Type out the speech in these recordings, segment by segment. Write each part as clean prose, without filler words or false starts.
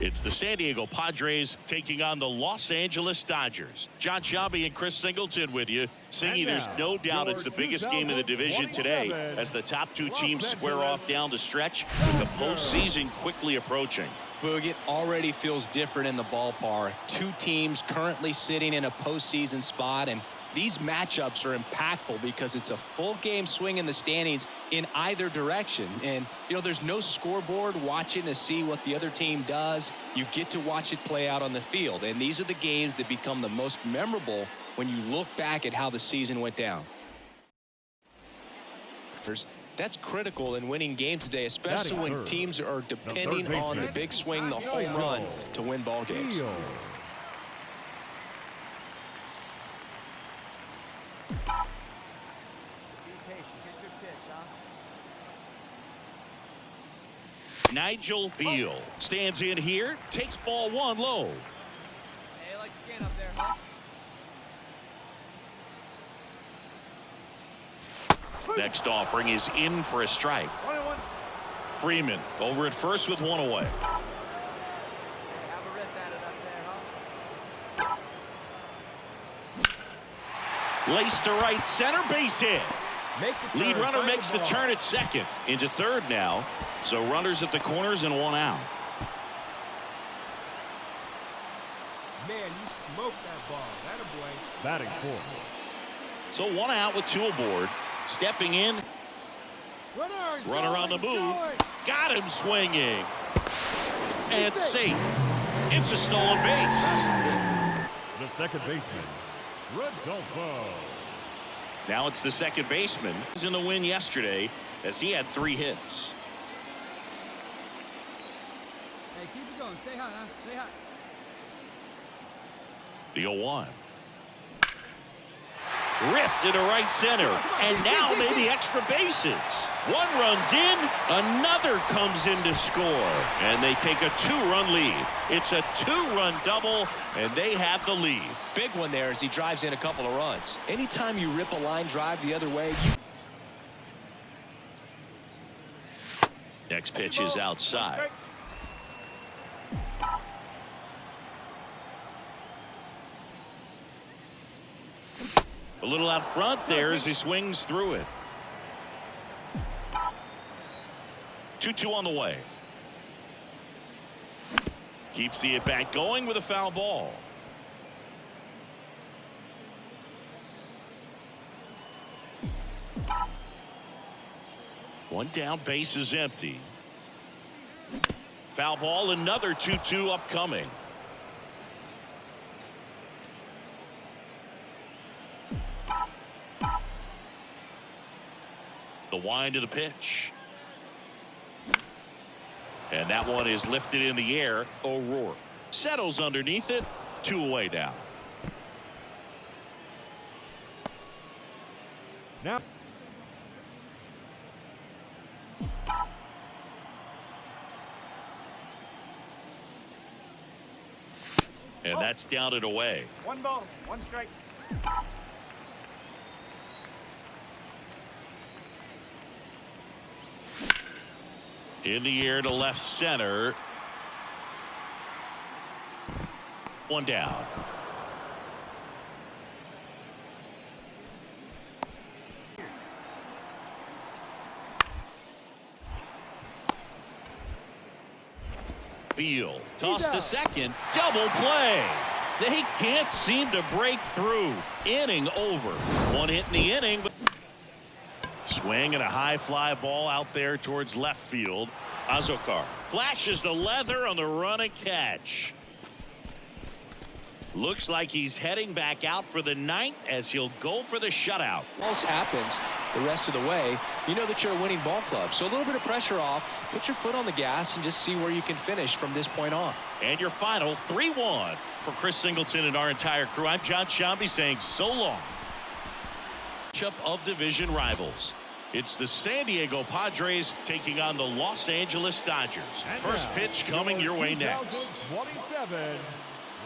It's the San Diego Padres taking on the Los Angeles Dodgers. John Sciambi and Chris Singleton with you. Singy, there's no doubt it's the biggest game in the division today as the top two teams square off down the stretch with the postseason quickly approaching. Boog, it already feels different in the ballpark. Two teams currently sitting in a postseason spot, and these matchups are impactful because it's a full game swing in the standings in either direction. And, you know, there's no scoreboard watching to see what the other team does. You get to watch it play out on the field. And these are the games that become the most memorable when you look back at how the season went down. That's critical in winning games today, especially when teams are depending on the big swing, the home run, to win ball games. Nigel Beal stands in here, takes ball one low. Hey, like you can up there, huh? Next offering is in for a strike. 21. Freeman over at first with one away. Hey, have a rip at it up there, huh? Lace to right center, base hit. Lead runner makes the turn at second. Into third now. So runners at the corners and one out. Man, you smoked that ball. That a boy. Batting fourth. So one out with two aboard. Stepping in. Runner on the move. Got him swinging. And safe. It's a stolen base. The second baseman, Rodolfo. Now it's the second baseman. He's in the win yesterday as he had 3 hits. Hey, keep it going. Stay hot, huh? Stay hot. The 0-1. Ripped into right center. And now maybe extra bases. One runs in. Another comes in to score. And they take a 2-run lead. It's a 2-run double, and they have the lead. Big one there as he drives in a couple of runs. Anytime you rip a line drive the other way, Next pitch is outside. A little out front there as he swings through it. 2-2 on the way. Keeps the at-bat going with a foul ball. One down, base is empty. Foul ball, another 2-2 upcoming. The wind of the pitch. And that one is lifted in the air. O'Rourke settles underneath it. 2 away now. Now. And that's down and away. 1 ball, 1 strike. In the air to left center. 1 down. Beal toss to second. Double play. They can't seem to break through. Inning over. 1 hit in the inning. But swing and a high fly ball out there towards left field. Azokar flashes the leather on the run and catch. Looks like he's heading back out for the 9th as he'll go for the shutout. else happens the rest of the way, you know that you're a winning ball club. So a little bit of pressure off, put your foot on the gas, and just see where you can finish from this point on. And your final 3-1 for Chris Singleton and our entire crew. I'm John Sciambi saying so long. Matchup of division rivals. It's the San Diego Padres taking on the Los Angeles Dodgers. And First pitch coming your way next. 27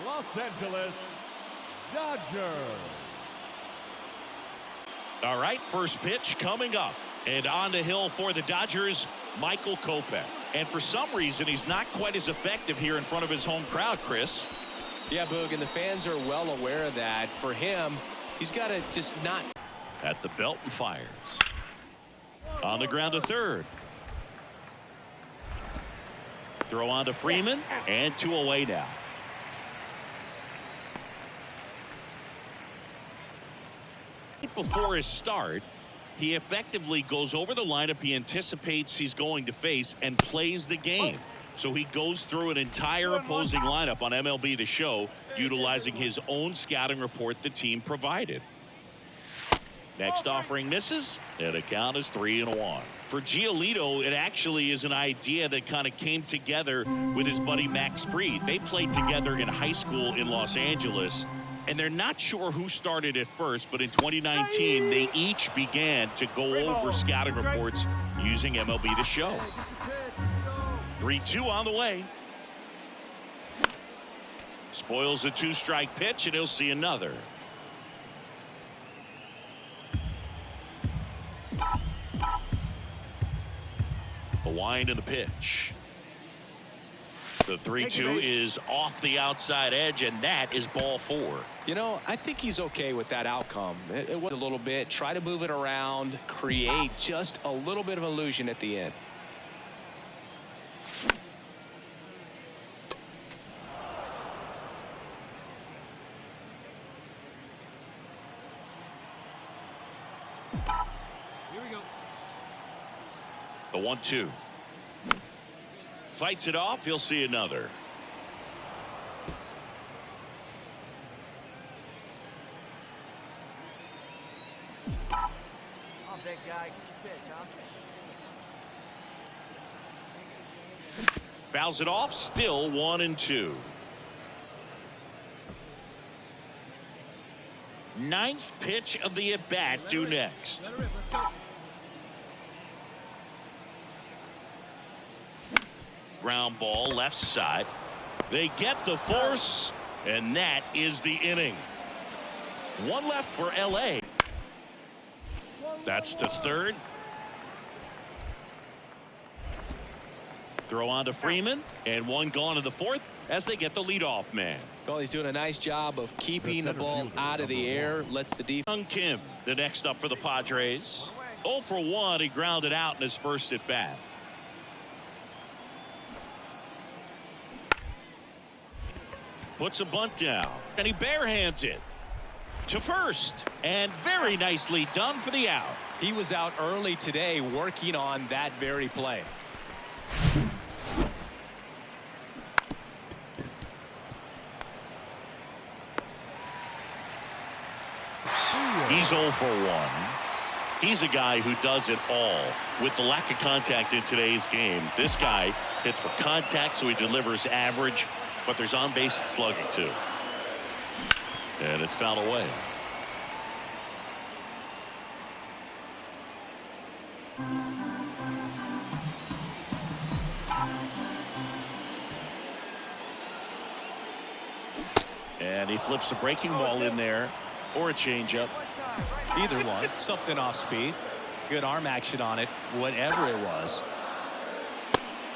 Los Angeles Dodgers. All right, first pitch coming up. And on the hill for the Dodgers, Michael Kopech. And for some reason, he's not quite as effective here in front of his home crowd, Chris. Yeah, Boog, and the fans are well aware of that. For him, he's got to just not. At the belt and fires. On the ground to third. Throw on to Freeman, and 2 away now. Before his start, he effectively goes over the lineup he anticipates he's going to face and plays the game. So he goes through an entire opposing lineup on MLB The Show, utilizing his own scouting report the team provided. Next offering misses, and the count is 3-1. For Giolito, it actually is an idea that kind of came together with his buddy Max Fried. They played together in high school in Los Angeles, and they're not sure who started it first, but in 2019, they each began to go over scouting reports using MLB The Show. 3-2 on the way. Spoils the 2-strike pitch, and he'll see another. The wind and the pitch. The 3-2 is off the outside edge, and that is ball 4. You know, I think he's okay with that outcome. It was a little bit. Try to move it around, create just a little bit of illusion at the end. Here we go. The 1-2. Fights it off. He'll see another. Oh, big guy. Sit, huh? Fouls it off. Still 1-2. Ninth pitch of the at-bat due next. Let her rip. Let's go. Ground ball left side. They get the force, and that is the inning. 1 left for LA. That's to third. Throw on to Freeman, and 1 gone to the fourth as they get the leadoff man. Well, he's doing a nice job of keeping the ball out of the air. Lets the defense. Young Kim, the next up for the Padres. 0 for 1. He grounded out in his first at bat. Puts a bunt down, and he barehands it to first, and very nicely done for the out. He was out early today working on that very play. He's 0 for 1. He's a guy who does it all. With the lack of contact in today's game, this guy hits for contact, so he delivers average, but there's on base and slugging too. And it's fouled away. And he flips a breaking ball in there, or a changeup. Either one. Something off speed. Good arm action on it, whatever it was.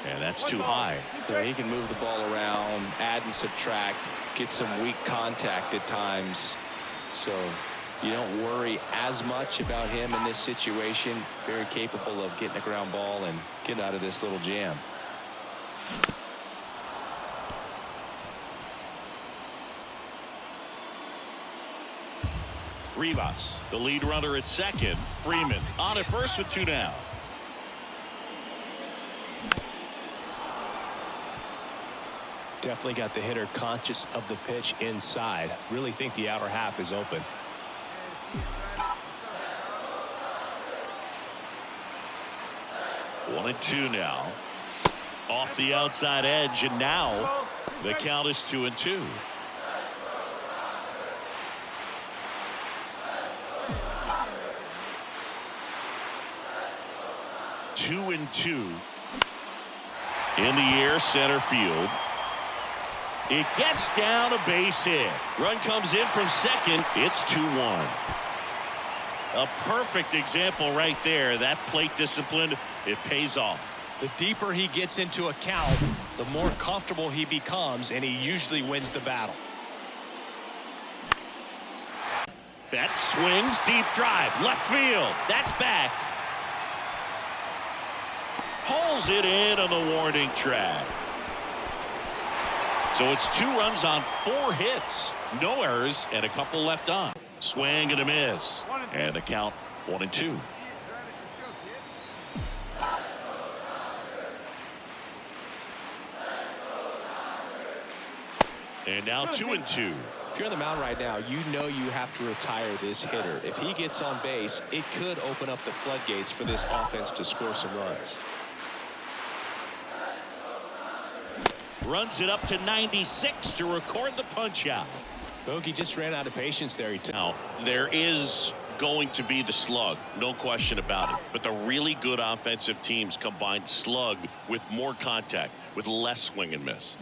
And that's too high. Yeah, he can move the ball around, add and subtract, get some weak contact at times. So you don't worry as much about him in this situation. Very capable of getting a ground ball and getting out of this little jam. Rivas, the lead runner at second. Freeman on at first with 2 down. Definitely got the hitter conscious of the pitch inside. Really think the outer half is open. One and 2 now. Off the outside edge, and now the count is 2-2. Two and 2 in the air, center field. It gets down, a base hit. Run comes in from second. It's 2-1. A perfect example right there. That plate discipline, it pays off. The deeper he gets into a count, the more comfortable he becomes, and he usually wins the battle. That swings, deep drive, left field. That's back. Hauls it in on the warning track. So it's 2 runs on 4 hits. No errors and a couple left on. Swing and a miss. And the count 1-2. And now 2-2. If you're on the mound right now, you know you have to retire this hitter. If he gets on base, it could open up the floodgates for this offense to score some runs. Runs it up to 96 to record the punch out. Bogey just ran out of patience there. Now, there is going to be the slug, no question about it. But the really good offensive teams combine slug with more contact, with less swing and miss.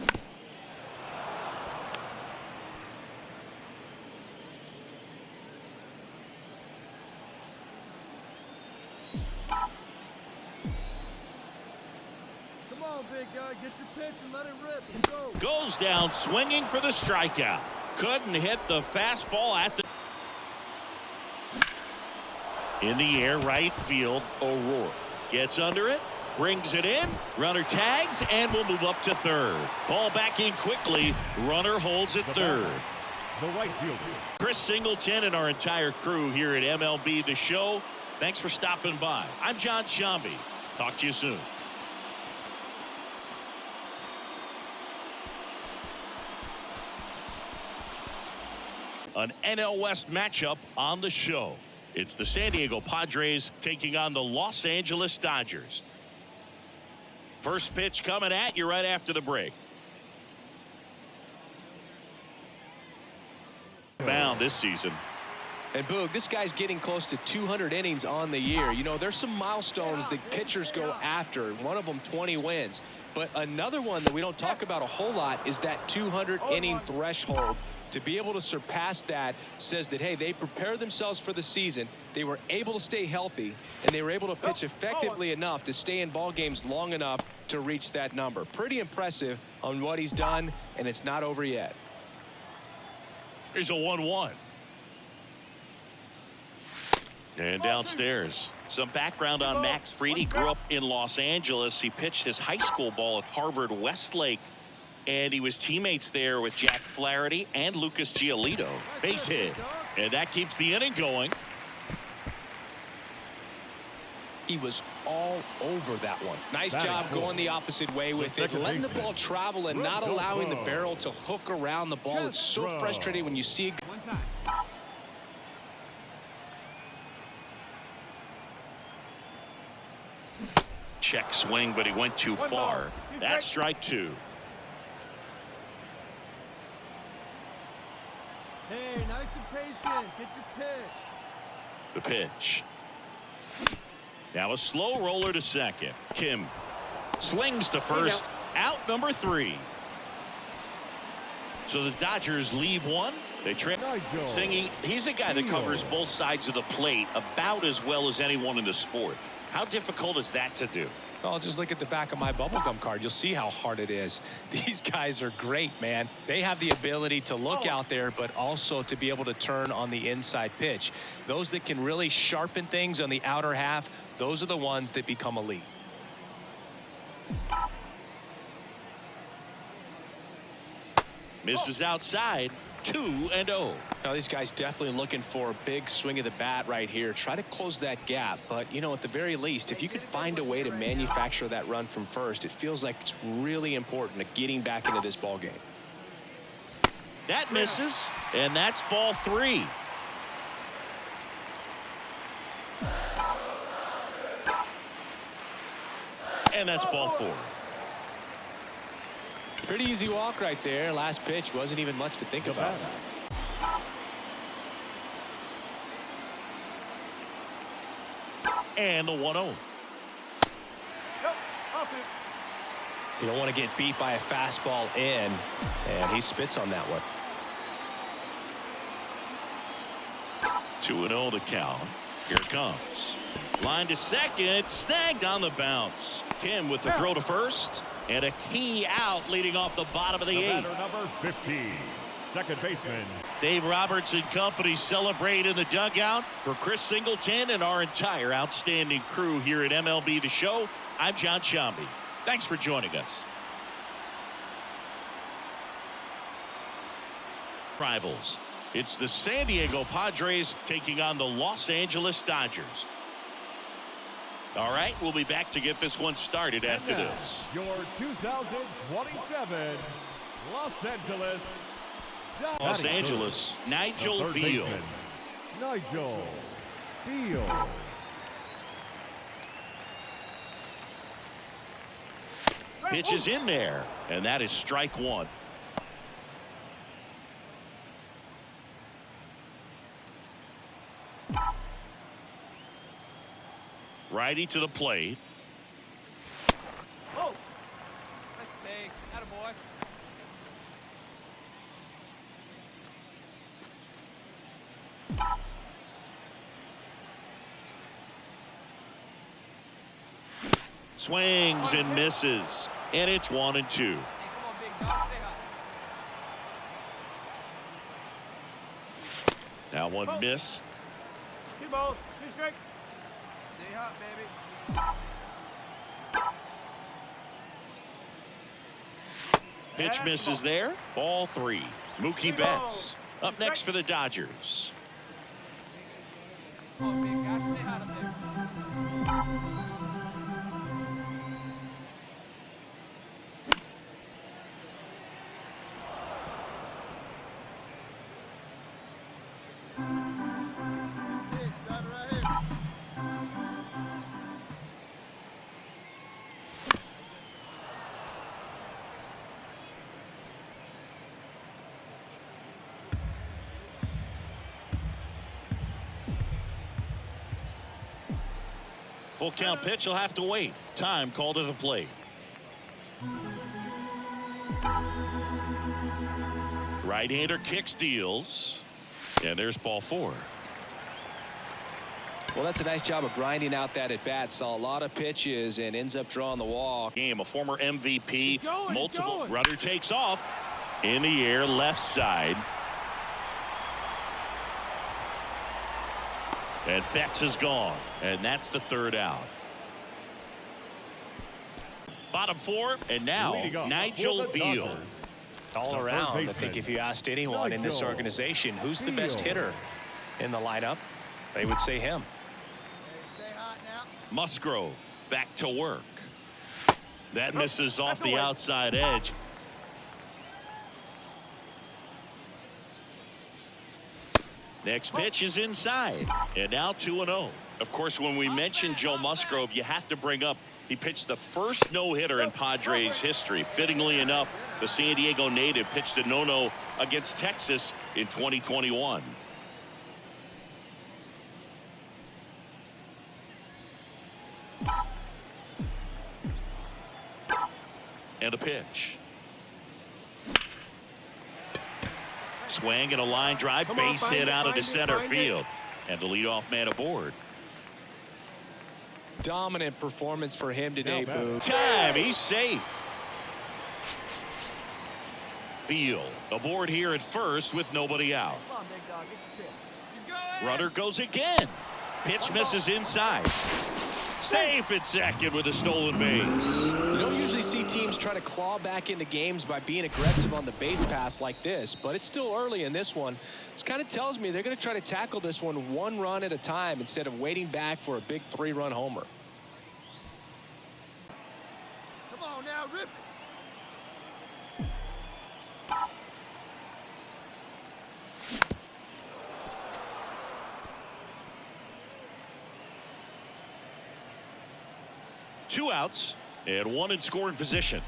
Big guy, get your pitch and let it rip and go. Goes down swinging for the strikeout. Couldn't hit the fastball at the in the air, right field. O'Rourke gets under it, brings it in, runner tags, and will move up to third. Ball back in quickly, runner holds at third. The right fielder, Chris Singleton and our entire crew here at MLB The Show, thanks for stopping by. I'm John Shambi. Talk to you soon. An NL West matchup on the show. It's the San Diego Padres taking on the Los Angeles Dodgers. First pitch coming at you right after the break. Bound this season. And Boog, this guy's getting close to 200 innings on the year. You know, there's some milestones that pitchers go after. One of them 20 wins. But another one that we don't talk about a whole lot is that 200 inning threshold. To be able to surpass that says that, hey, they prepared themselves for the season. They were able to stay healthy, and they were able to pitch effectively enough to stay in ball games long enough to reach that number. Pretty impressive on what he's done, and it's not over yet. Here's a 1-1. And downstairs, some background on Max Fried. He grew up in Los Angeles. He pitched his high school ball at Harvard Westlake, and he was teammates there with Jack Flaherty and Lucas Giolito. Base hit, and that keeps the inning going. He was all over that one. Nice job going the opposite way with it, letting the ball travel and not allowing the barrel to hook around the ball. It's so frustrating when you see it. Check swing, but he went too far. That's strike 2. Hey, nice and patient. Get your pitch. The pitch. Now a slow roller to second. Kim slings to first. Out number 3. So the Dodgers leave one. They trip. Singy, he's a guy that covers both sides of the plate about as well as anyone in the sport. How difficult is that to do? Well, just look at the back of my bubblegum card. You'll see how hard it is. These guys are great, man. They have the ability to look out there, but also to be able to turn on the inside pitch. Those that can really sharpen things on the outer half, those are the ones that become elite. Misses outside. 2-0. Now these guys definitely looking for a big swing of the bat right here. Try to close that gap, but you know, at the very least, if you could find a way to manufacture that run from first, it feels like it's really important to getting back into this ball game. That misses, and that's ball 3. And that's ball 4. Pretty easy walk right there. Last pitch wasn't even much to think about. And the 1-0. You don't want to get beat by a fastball in, and he spits on that one. 2-0 to count. Here it comes. Line to second, snagged on the bounce. Kim with the throw to first, and a key out leading off the bottom of the eighth. Number 15, second baseman. Dave Roberts and company celebrate in the dugout. For Chris Singleton and our entire outstanding crew here at MLB The Show, I'm John Shambi. Thanks for joining us. Rivals. It's the San Diego Padres taking on the Los Angeles Dodgers. All right, we'll be back to get this one started after this. Your 2027 Los Angeles Dodgers. Los Angeles, Nigel Beal. Nigel Beal. Pitch is in there, and that is strike one. Righty to the plate. Oh! Nice take. Attaboy. Swings and misses, and it's 1-2. Hey, come on, big dog. Stay hot. That one missed. Two balls. Two strikes. Stay hot, baby. Pitch misses there. Ball 3. Mookie Betts up next for the Dodgers. Come on, big guy. Stay hot up there. Full count pitch. He'll have to wait. Time called to the plate. Right-hander kicks, deals. And there's ball 4. Well, that's a nice job of grinding out that at bat. Saw a lot of pitches and ends up drawing the walk. Game, a former MVP. Going, Multiple runner takes off. In the air, left side. And Betts is gone. And that's the third out. Bottom 4. And now Nigel Beal. All around, I think if you asked anyone in this organization who's the best hitter in the lineup, they would say him. Stay hot now. Musgrove back to work. That misses off the outside edge. Next pitch is inside. And now 2-0. Of course, when we mention Joe Musgrove, you have to bring up he pitched the first no-hitter in Padres history. Fittingly enough, the San Diego native pitched a no-no against Texas in 2021. And a pitch. Swing and a line drive, base hit out into center field. And the leadoff man aboard. Dominant performance for him today, Boo. Time, he's safe. Beal aboard here at first with nobody out. Come on, big dog. Get your pitch. He's going. Rudder goes again. Pitch misses inside. Safe at second with a stolen base. You don't usually see teams try to claw back into games by being aggressive on the base pass like this, but it's still early in this one. This kind of tells me they're going to try to tackle this one run at a time instead of waiting back for a big 3-run homer. Come on now, rip it. Two outs and one in scoring position.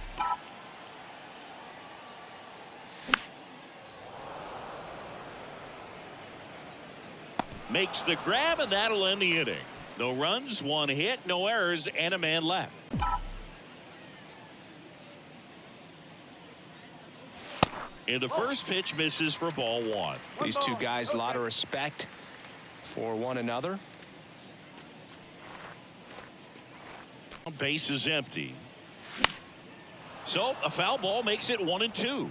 Makes the grab, and that'll end the inning. No runs, one hit, no errors, and a man left. And the first pitch misses for ball 1. These two guys, a lot of respect for one another. base is empty. So a foul ball makes it 1-2.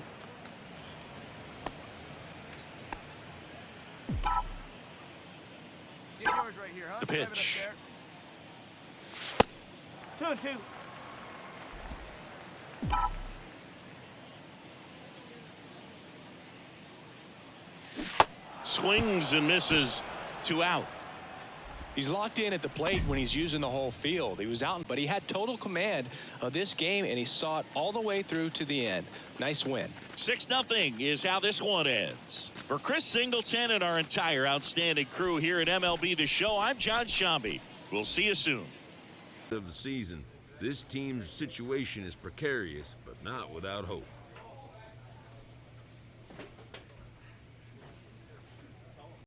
Get yours right here, huh? The pitch. 2-2. Swings and misses. 2 out. He's locked in at the plate when he's using the whole field. He was out, but he had total command of this game, and he saw it all the way through to the end. Nice win. 6-0 is how this one ends. For Chris Singleton and our entire outstanding crew here at MLB The Show, I'm John Shambi. We'll see you soon. Of the season, this team's situation is precarious, but not without hope.